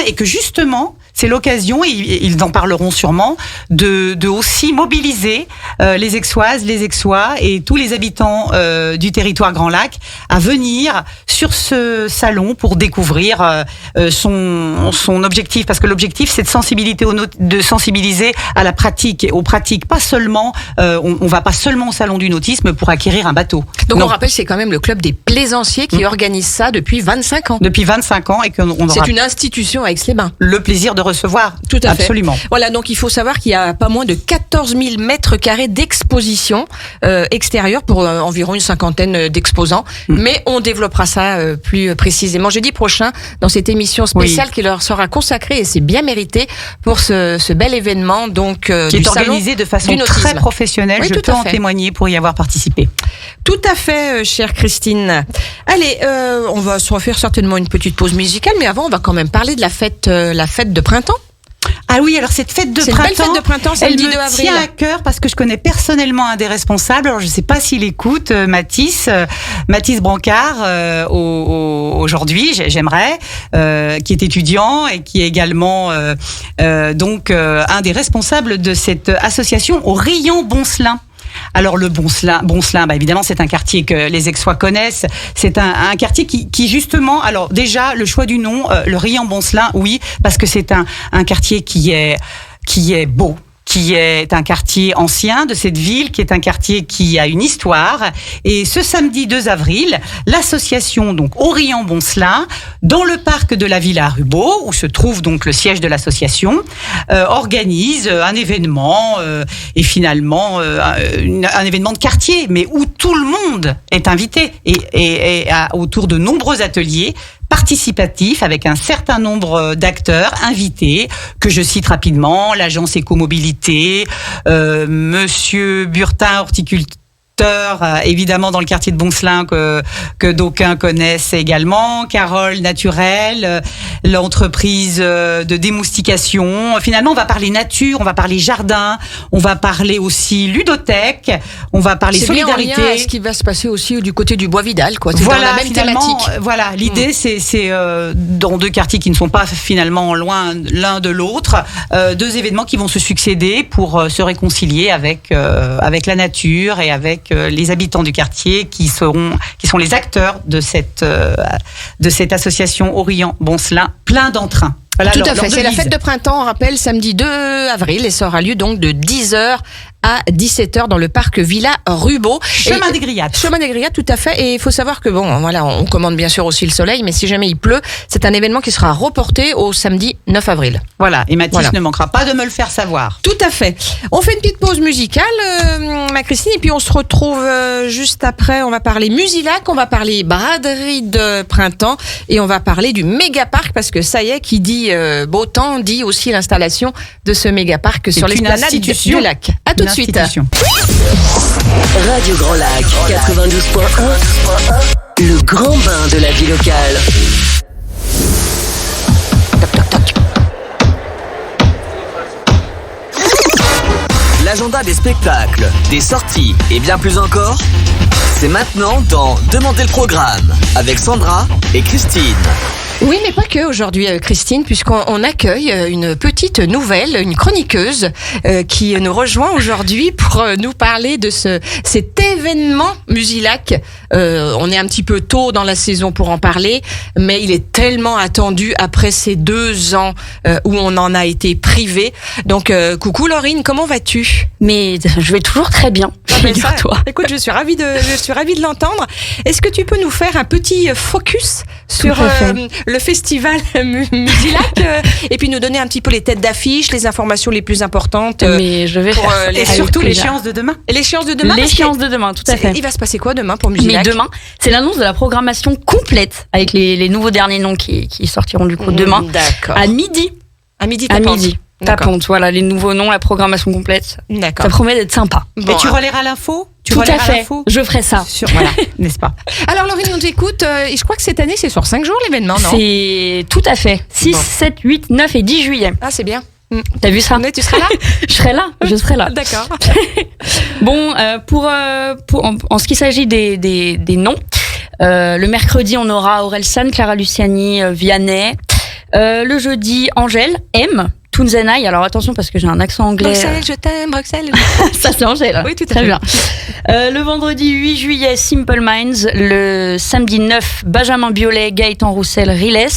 et que justement, c'est l'occasion, et ils en parleront sûrement, de aussi mobiliser les Aixoises, les Aixois et tous les habitants du territoire Grand Lac à venir sur ce salon pour découvrir son objectif. Parce que l'objectif, c'est de sensibiliser à la pratique, aux pratiques. Pas seulement, on va pas seulement au salon du nautisme pour acquérir un bateau. Donc non. On rappelle, c'est quand même le club des plaisanciers qui organise ça depuis 25 ans. Depuis 25 ans, et c'est une institution à Aix-les-Bains. Le plaisir de recevoir. Tout à fait. Absolument. Voilà, donc il faut savoir qu'il y a pas moins de 14 000 mètres carrés d'exposition extérieure pour environ une cinquantaine d'exposants. Mais on développera ça plus précisément jeudi prochain dans cette émission spéciale qui leur sera consacrée, et c'est bien mérité pour ce bel événement donc qui est organisé de façon très professionnelle. Je peux en témoigner pour y avoir participé. Tout à fait, chère Christine. Allez, on va se refaire certainement une petite pause musicale, mais avant, on va quand même parler de la fête de printemps. Ah oui, alors cette fête de printemps, une belle fête de printemps, samedi 2 avril. Elle me tient à cœur parce que je connais personnellement un des responsables. Alors je ne sais pas s'il écoute, Mathis Brancard, aujourd'hui, j'aimerais, qui est étudiant et qui est également donc un des responsables de cette association au Riant-Boncelin. Alors le Boncelin, bah évidemment c'est un quartier que les Aixois connaissent. C'est un quartier qui justement, alors déjà le choix du nom, le Riant-Boncelin, oui, parce que c'est un quartier qui est beau, qui est un quartier ancien de cette ville, qui est un quartier qui a une histoire. Et ce samedi 2 avril, l'association donc au Riant-Boncelin, dans le parc de la Villa Rubaud, où se trouve donc le siège de l'association, organise un événement et finalement un événement de quartier, mais où tout le monde est invité et autour de nombreux ateliers participatif avec un certain nombre d'acteurs invités que je cite rapidement: l'agence Écomobilité, Monsieur Burtin, horticulteur, évidemment dans le quartier de Boncelin que d'aucuns connaissent également, Carole Naturel, l'entreprise de démoustication. Finalement, on va parler nature, on va parler jardin, on va parler aussi ludothèque, on va parler solidarité. C'est bien en lien à ce qui va se passer aussi du côté du Bois-Vidal, quoi. C'est voilà, dans la même thématique. Voilà, l'idée c'est dans deux quartiers qui ne sont pas finalement loin l'un de l'autre, deux événements qui vont se succéder pour se réconcilier avec la nature et avec les habitants du quartier qui sont les acteurs de cette association au Riant-Boncelin, plein d'entrain. Voilà, tout à fait, c'est la fête de printemps, on rappelle, samedi 2 avril, et ça aura lieu donc de 10h à 17h dans le parc Villa Rubeau. Chemin des Grillades. Chemin des Grillades, tout à fait. Et il faut savoir que voilà, on commande bien sûr aussi le soleil, mais si jamais il pleut, c'est un événement qui sera reporté au samedi 9 avril. Voilà. Et Mathis ne manquera pas de me le faire savoir. Tout à fait. On fait une petite pause musicale, ma Christine, et puis on se retrouve juste après. On va parler Musilac, on va parler braderie de printemps et on va parler du méga-parc parce que ça y est, qui dit beau temps dit aussi l'installation de ce méga-parc sur l'esplanade du lac. À tout de suite. Radio Grand Lac 92.1, le grand bain de la vie locale. L'agenda des spectacles, des sorties et bien plus encore, c'est maintenant dans Demandez le programme avec Sandra et Christine. Oui, mais pas que aujourd'hui, Christine, puisqu'on accueille une petite nouvelle, une chroniqueuse qui nous rejoint aujourd'hui pour nous parler de cet événement Musilac. On est un petit peu tôt dans la saison pour en parler, mais il est tellement attendu après ces 2 ans où on en a été privé. Donc, coucou Laurine, comment vas-tu ? Mais je vais toujours très bien. Figure-toi. Écoute, je suis ravie de l'entendre. Est-ce que tu peux nous faire un petit focus sur le festival Musilac et puis nous donner un petit peu les têtes d'affiche, les informations les plus importantes. Mais je vais faire et surtout l'échéance de demain. Et l'échéance de demain. L'échéance de demain, tout à fait. Il va se passer quoi demain pour Musilac ? Mais demain, c'est l'annonce de la programmation complète avec les nouveaux derniers noms qui sortiront du coup demain. D'accord. À midi. À midi. Tapante, voilà, les nouveaux noms, la programmation complète. D'accord. Ça promet d'être sympa. Bon, et tu relayeras l'info ? Tout à fait. Je ferai ça. Voilà, n'est-ce pas ? Alors Laurine, on t'écoute. Et je crois que cette année, c'est sur 5 jours l'événement, non ? C'est tout à fait. 6, 7, 8, 9 et 10 juillet. Ah, c'est bien. T'as vu ça ? Tu seras là ? Je serai là. D'accord. Bon, en ce qui s'agit des noms, le mercredi, on aura Orelsan, Clara Luciani, Vianney. Le jeudi, Angèle, M. Tunzenai, alors attention parce que j'ai un accent anglais. Bruxelles, je t'aime, Bruxelles. Ça c'est Angèle. Oui, tout à fait. Très bien. Le vendredi 8 juillet, Simple Minds. Le samedi 9, Benjamin Biolay, Gaëtan Roussel, Riles.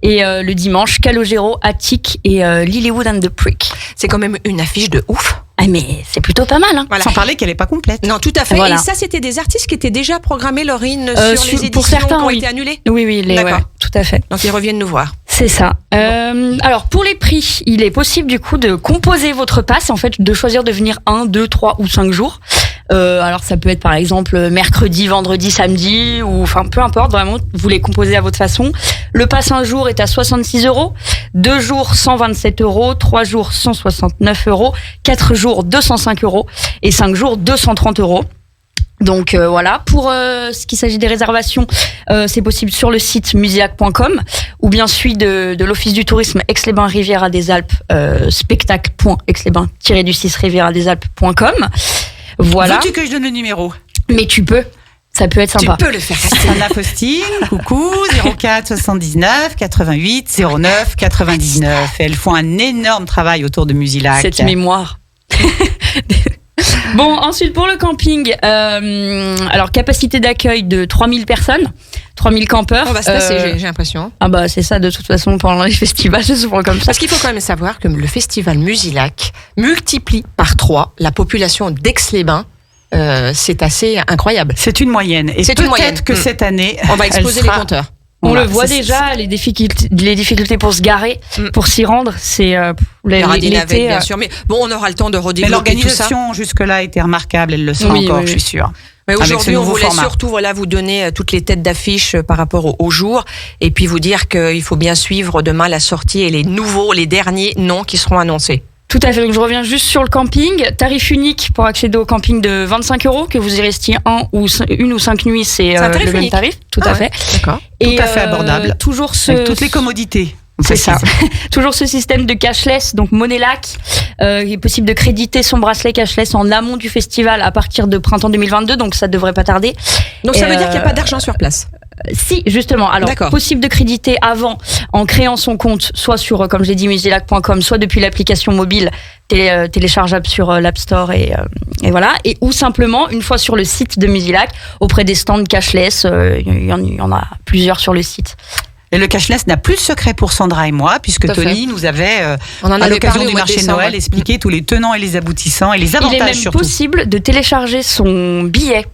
Et le dimanche, Calogero, Attic et Lilywood and the Prick. C'est quand même une affiche de ouf. Ah mais c'est plutôt pas mal, hein. Voilà. Sans parler qu'elle est pas complète. Non, tout à fait. Voilà. Et ça, c'était des artistes qui étaient déjà programmés, Laurine, sur les éditions pour certains, qui ont été annulées. Oui, D'accord. tout à fait. Donc ils reviennent nous voir. C'est ça. Alors pour les prix, il est possible du coup de composer votre passe, en fait, de choisir de venir 1, 2, 3 ou 5 jours. Alors ça peut être par exemple mercredi, vendredi, samedi ou enfin peu importe, vraiment vous les composez à votre façon. Le pass un jour est à 66 €, 2 jours 127 €, 3 jours 169 €, 4 jours 205 € et 5 jours 230 €. Donc voilà, pour ce qui s'agit des réservations, c'est possible sur le site musilac.com ou bien celui de l'Office du tourisme Aix-les-Bains Riviera des Alpes, spectacle.aix-les-Bains-des-Alpes.com. Voilà. Veux-tu que je donne le numéro ? Mais tu peux. Ça peut être sympa. Tu peux le faire. Anna Faustine, coucou, 04 79 88 09 99. Elles font un énorme travail autour de Musilac. Cette mémoire. Bon, ensuite pour le camping, alors capacité d'accueil de 3000 personnes, 3000 campeurs. On va se passer, j'ai l'impression. Ah bah c'est ça de toute façon pendant les festivals, c'est souvent comme ça. Parce qu'il faut quand même savoir que le festival Musilac multiplie par 3 la population d'Aix-les-Bains. C'est assez incroyable. C'est une moyenne. Et c'est peut-être que cette année, on va exploser les compteurs. On le voit déjà, les difficultés pour se garer, pour s'y rendre, c'est il y aura des navettes, bien sûr, mais bon, on aura le temps de redévelopper tout ça. Mais l'organisation jusque-là a été remarquable, elle le sera encore, je suis sûre. Mais aujourd'hui, on voulait surtout vous donner toutes les têtes d'affiche par rapport au jour, et puis vous dire qu'il faut bien suivre demain la sortie et les derniers noms qui seront annoncés. Tout à fait, donc je reviens juste sur le camping. Tarif unique pour accéder au camping de 25 €, que vous y restiez une ou 5 nuits, c'est le même tarif. Tout à fait. D'accord. Et tout à fait abordable. Toujours avec toutes les commodités. C'est ça. Toujours ce système de cashless, donc Moneylac. Il est possible de créditer son bracelet cashless en amont du festival à partir de printemps 2022, donc ça devrait pas tarder. Donc ça veut dire qu'il n'y a pas d'argent sur place. Si, justement. Alors, possible de créditer avant en créant son compte, soit sur, comme j'ai dit, musilac.com, soit depuis l'application mobile téléchargeable sur l'App Store et voilà. Et ou simplement, une fois sur le site de Musilac, auprès des stands cashless, il y en a plusieurs sur le site. Et le cashless n'a plus de secret pour Sandra et moi, puisque Tony nous avait, à l'occasion du marché de Noël, expliqué tous les tenants et les aboutissants et les avantages. Il est même surtout possible de télécharger son billet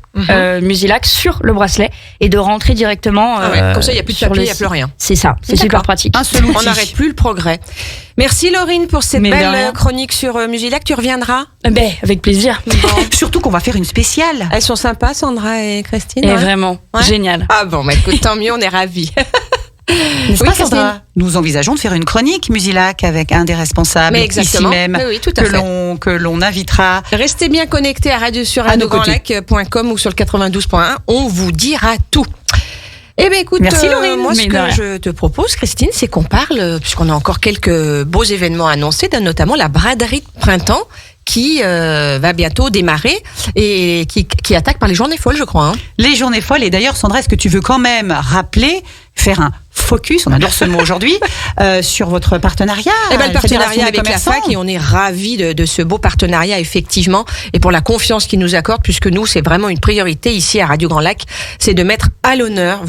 Musilac sur le bracelet et de rentrer directement. Comme ça, il n'y a plus de papier, il n'y a plus rien. C'est ça, c'est super pratique. Un seul outil. On n'arrête plus le progrès. Merci Laurine pour cette belle chronique sur Musilac. Tu reviendras avec plaisir. Bon. Surtout qu'on va faire une spéciale. Elles sont sympas, Sandra et Christine. Et vraiment, génial. Ah bon, écoute, tant mieux, on est ravis. N'est-ce pas, Sandra ? Nous envisageons de faire une chronique Musilac avec un des responsables ici même que l'on invitera. Restez bien connectés à radiograndlac.com ou sur le 92.1. On vous dira tout. Eh bien, écoute, merci Laurine. Moi, ce que je te propose, Christine, c'est qu'on parle, puisqu'on a encore quelques beaux événements annoncés, notamment la braderie de printemps qui va bientôt démarrer et qui attaque par les journées folles, je crois. Les journées folles. Et d'ailleurs, Sandra, est-ce que tu veux quand même rappeler, faire un focus, on adore ce mot aujourd'hui, sur votre partenariat. Le partenariat avec la fac, et on est ravis de ce beau partenariat, effectivement, et pour la confiance qu'ils nous accordent, puisque nous, c'est vraiment une priorité ici à Radio Grand Lac, c'est de mettre à l'honneur,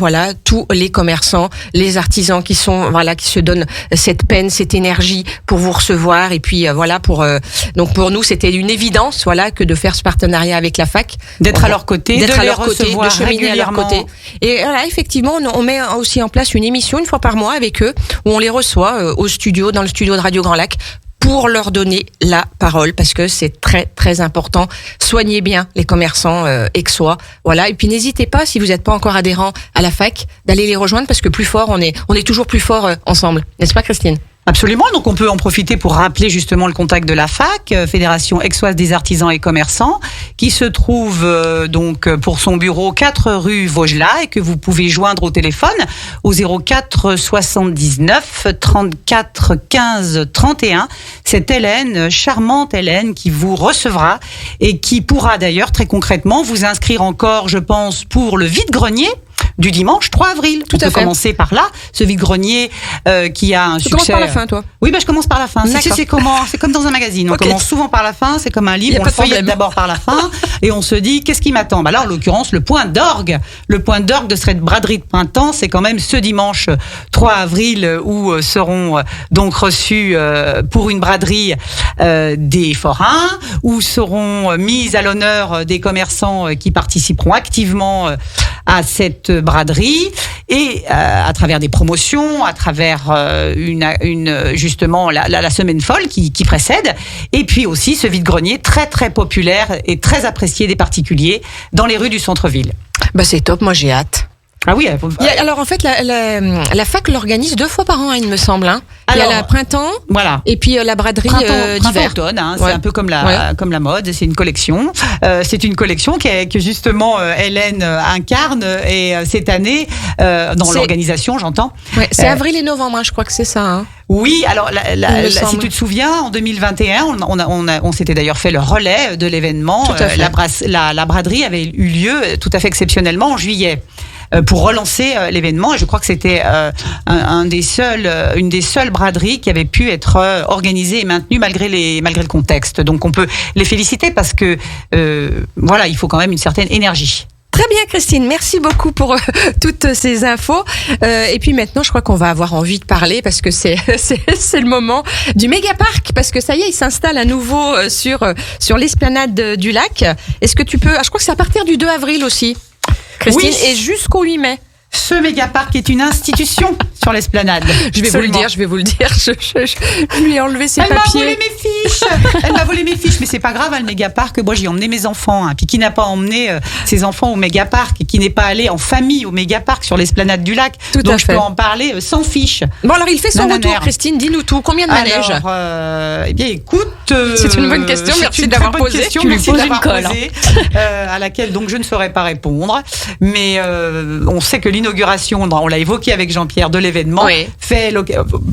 tous les commerçants, les artisans qui se donnent cette peine, cette énergie pour vous recevoir, et puis donc pour nous, c'était une évidence, que de faire ce partenariat avec la fac. D'être à leur côté, de les recevoir de cheminer à leur côté. Et effectivement, on met aussi en place une émission une fois par mois avec eux où on les reçoit au studio, dans le studio de Radio Grand Lac, pour leur donner la parole, parce que c'est très très important. Soignez bien les commerçants aixois, et puis n'hésitez pas, si vous n'êtes pas encore adhérent à la fac, d'aller les rejoindre, parce que plus fort, on est toujours plus fort ensemble, n'est-ce pas Christine ? Absolument, donc on peut en profiter pour rappeler justement le contact de la FAC, Fédération aixoise des artisans et commerçants, qui se trouve donc pour son bureau 4 rue Vaugelas et que vous pouvez joindre au téléphone au 04 79 34 15 31. C'est Hélène, charmante Hélène, qui vous recevra et qui pourra d'ailleurs très concrètement vous inscrire encore, je pense, pour le vide-grenier du dimanche 3 avril. Tout à fait. On peut commencer par là, ce vide-grenier qui a un succès. Tu commences par la fin, toi ? Oui, je commence par la fin. C'est comme dans un magazine. On commence souvent par la fin, c'est comme un livre, on le feuillette d'abord par la fin et on se dit, qu'est-ce qui m'attend ? Là, en l'occurrence, le point d'orgue de cette braderie de printemps, c'est quand même ce dimanche 3 avril où seront donc reçus pour une braderie des forains, où seront mises à l'honneur des commerçants qui participeront activement à cette braderie et à travers des promotions, à travers justement la semaine folle qui précède, et puis aussi ce vide-grenier très très populaire et très apprécié des particuliers dans les rues du centre-ville. C'est top, moi j'ai hâte. Ah oui. Alors en fait, la fac l'organise 2 fois par an, il me semble. Il y a la printemps, et puis la braderie d'hiver. Automne, c'est un peu comme la mode. C'est une collection. C'est une collection que justement Hélène incarne et cette année dans l'organisation, j'entends. Ouais, c'est avril et novembre, je crois que c'est ça. Oui, alors si tu te souviens, en 2021, on s'était d'ailleurs fait le relais de l'événement. La braderie avait eu lieu tout à fait exceptionnellement en juillet, pour relancer l'événement. Et je crois que c'était une des seules braderies qui avait pu être organisée et maintenue malgré le contexte. Donc on peut les féliciter parce que il faut quand même une certaine énergie. Très bien Christine, merci beaucoup pour toutes ces infos. Et puis maintenant, je crois qu'on va avoir envie de parler parce que c'est le moment du Mégaparc, parce que ça y est, il s'installe à nouveau sur l'esplanade du lac. Est-ce que tu peux... je crois que c'est à partir du 2 avril aussi, Christine, et jusqu'au 8 mai. Ce mégaparc est une institution sur l'esplanade. Je vais vous le dire. Je lui ai enlevé ses papiers. Elle m'a volé mes fiches. Mais c'est pas grave, le mégaparc. Moi, j'y ai emmené mes enfants. Puis qui n'a pas emmené ses enfants au mégaparc et qui n'est pas allé en famille au mégaparc sur l'esplanade du lac. Donc je peux en parler sans fiche. Bon, alors il fait son retour, Christine. Dis-nous tout. Combien de manèges ? Eh bien, écoute. C'est une bonne question. Merci d'avoir posé. Tu lui poses une colle. À laquelle donc je ne saurais pas répondre. Mais on sait que l'inauguration, on l'a évoqué avec Jean-Pierre, de l'événement,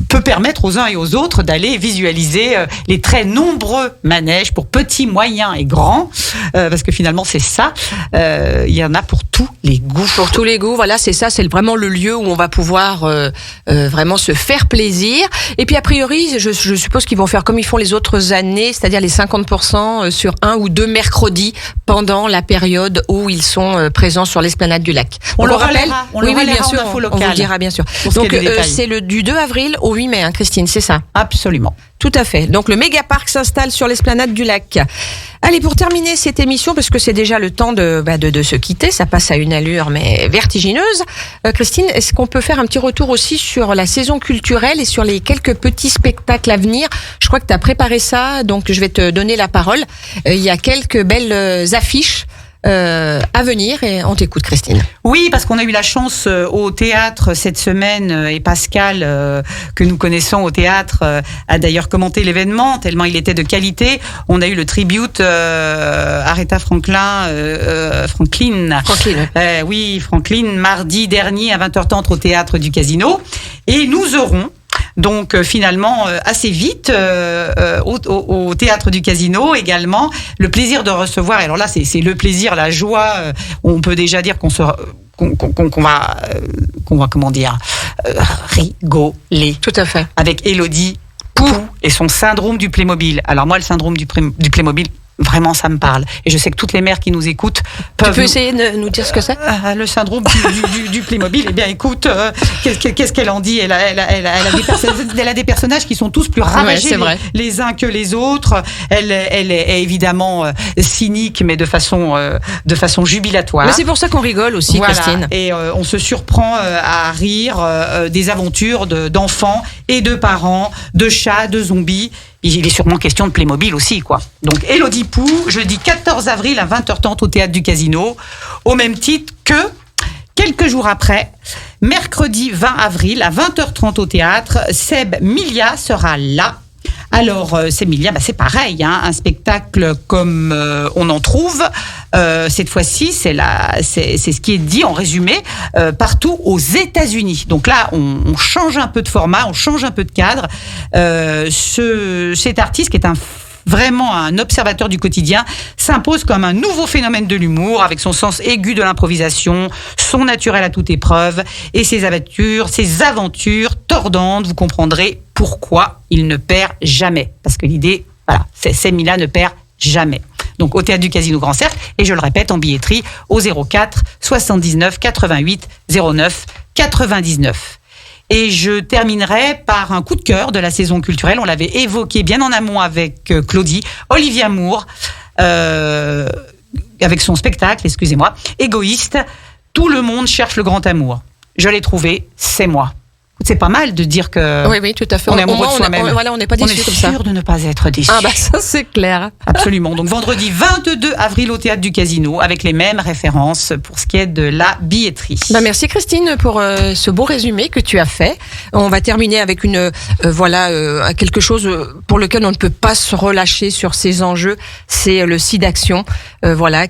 peut permettre aux uns et aux autres d'aller visualiser les très nombreux manèges pour petits, moyens et grands, parce que finalement c'est ça, il y en a pour tous les goûts. Pour tous les goûts, voilà, c'est ça, c'est vraiment le lieu où on va pouvoir vraiment se faire plaisir. Et puis a priori, je suppose qu'ils vont faire comme ils font les autres années, amener, c'est-à-dire les 50% sur 1 ou 2 mercredis pendant la période où ils sont présents sur l'esplanade du lac. On le rappelle. Oui, bien sûr. On vous le dira bien sûr. Donc c'est du 2 avril au 8 mai, hein, Christine, c'est ça? Absolument. Tout à fait. Donc le méga parc s'installe sur l'esplanade du lac. Allez, pour terminer cette émission, parce que c'est déjà le temps de se quitter, ça passe à une allure mais vertigineuse. Christine, est-ce qu'on peut faire un petit retour aussi sur la saison culturelle et sur les quelques petits spectacles à venir? Je crois que tu as préparé ça, donc je vais te donner la parole. Il y a quelques belles affiches à venir et on t'écoute, Christine. Oui, parce qu'on a eu la chance au théâtre cette semaine et Pascal, que nous connaissons au théâtre, a d'ailleurs commenté l'événement tellement il était de qualité. On a eu le tribute Aretha Franklin. Oui, Franklin, mardi dernier à 20h30 au théâtre du Casino. Et nous aurons donc finalement assez vite au théâtre du Casino également le plaisir de recevoir. Et alors là c'est le plaisir, la joie. On peut déjà dire qu'on va comment dire rigoler. Tout à fait. Avec Élodie Pou et son syndrome du Playmobil. Alors moi le syndrome du Playmobil, vraiment, ça me parle. Et je sais que toutes les mères qui nous écoutent peuvent... Tu peux essayer de nous dire ce que c'est? Le syndrome du Playmobil. Eh bien, écoute, qu'est-ce qu'elle en dit? Elle a des personnages qui sont tous plus ravagés les uns que les autres. Elle est évidemment cynique, mais de façon jubilatoire. Mais c'est pour ça qu'on rigole aussi, voilà. Christine. Et on se surprend à rire des aventures d'enfants et de parents, de chats, de zombies. Il est sûrement question de Playmobil aussi, quoi. Donc, Élodie Pou, jeudi 14 avril à 20h30 au théâtre du Casino, au même titre que quelques jours après, mercredi 20 avril à 20h30 au théâtre, Seb Milia sera là. Alors, Seb Milia, c'est pareil, hein, un spectacle comme on en trouve. Cette fois-ci, c'est ce qui est dit en résumé partout aux États-Unis. Donc là, on change un peu de format, on change un peu de cadre. Cet artiste qui est vraiment un observateur du quotidien, s'impose comme un nouveau phénomène de l'humour, avec son sens aigu de l'improvisation, son naturel à toute épreuve, et ses aventures tordantes. Vous comprendrez pourquoi il ne perd jamais. Parce que l'idée, voilà, c'est Mila ne perd jamais. Donc au théâtre du Casino Grand Cercle, et je le répète, en billetterie au 04 79 88 09 99. Et je terminerai par un coup de cœur de la saison culturelle. On l'avait évoqué bien en amont avec Claudie, Olivia Moore, avec son spectacle, Égoïste. Tout le monde cherche le grand amour. Je l'ai trouvé, c'est moi. C'est pas mal de dire que oui, tout à fait. On est amoureux de soi-même. On n'est pas déçu comme ça. On est sûr de ne pas être déçu. Ah ça c'est clair. Absolument. Donc vendredi 22 avril au théâtre du Casino avec les mêmes références pour ce qui est de la billetterie. Merci Christine pour ce beau résumé que tu as fait. On va terminer avec quelque chose pour lequel on ne peut pas se relâcher sur ces enjeux. C'est le SIDAction,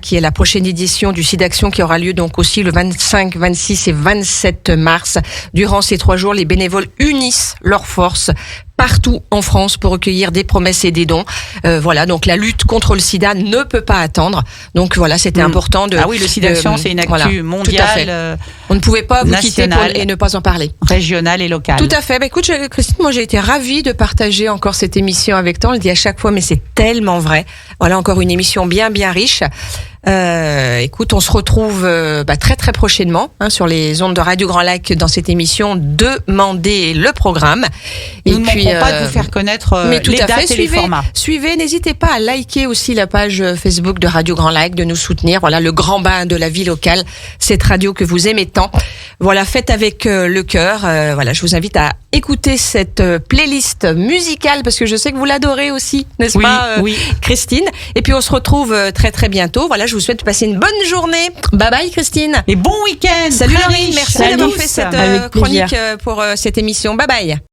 qui est la prochaine édition du SIDAction qui aura lieu donc aussi le 25, 26 et 27 mars. Durant ces 3 jours, les bénévoles unissent leurs forces partout en France pour recueillir des promesses et des dons. Donc la lutte contre le sida ne peut pas attendre. Donc c'était important de... Ah oui, le SIDAction, c'est une actu mondiale. On ne pouvait pas vous quitter et ne pas en parler. Régionale et locale. Tout à fait. Écoute, Christine, moi j'ai été ravie de partager encore cette émission avec toi. On le dit à chaque fois, mais c'est tellement vrai. Voilà, encore une émission bien, bien riche. Écoute, on se retrouve très très prochainement sur les ondes de Radio Grand Lac dans cette émission Demandez le programme. Nous ne manquerons pas de vous faire connaître les dates et les formats. Suivez, n'hésitez pas à liker aussi la page Facebook de Radio Grand Lac, de nous soutenir. Voilà, le grand bain de la vie locale, cette radio que vous aimez tant. Voilà, faites avec le cœur. Je vous invite à écouter cette playlist musicale parce que je sais que vous l'adorez aussi, n'est-ce pas, Christine? Et puis on se retrouve très très bientôt. Voilà, je vous souhaite de passer une bonne journée. Bye bye Christine. Et bon week-end. Salut Laurie, merci d'avoir fait cette chronique pour cette émission. Bye bye.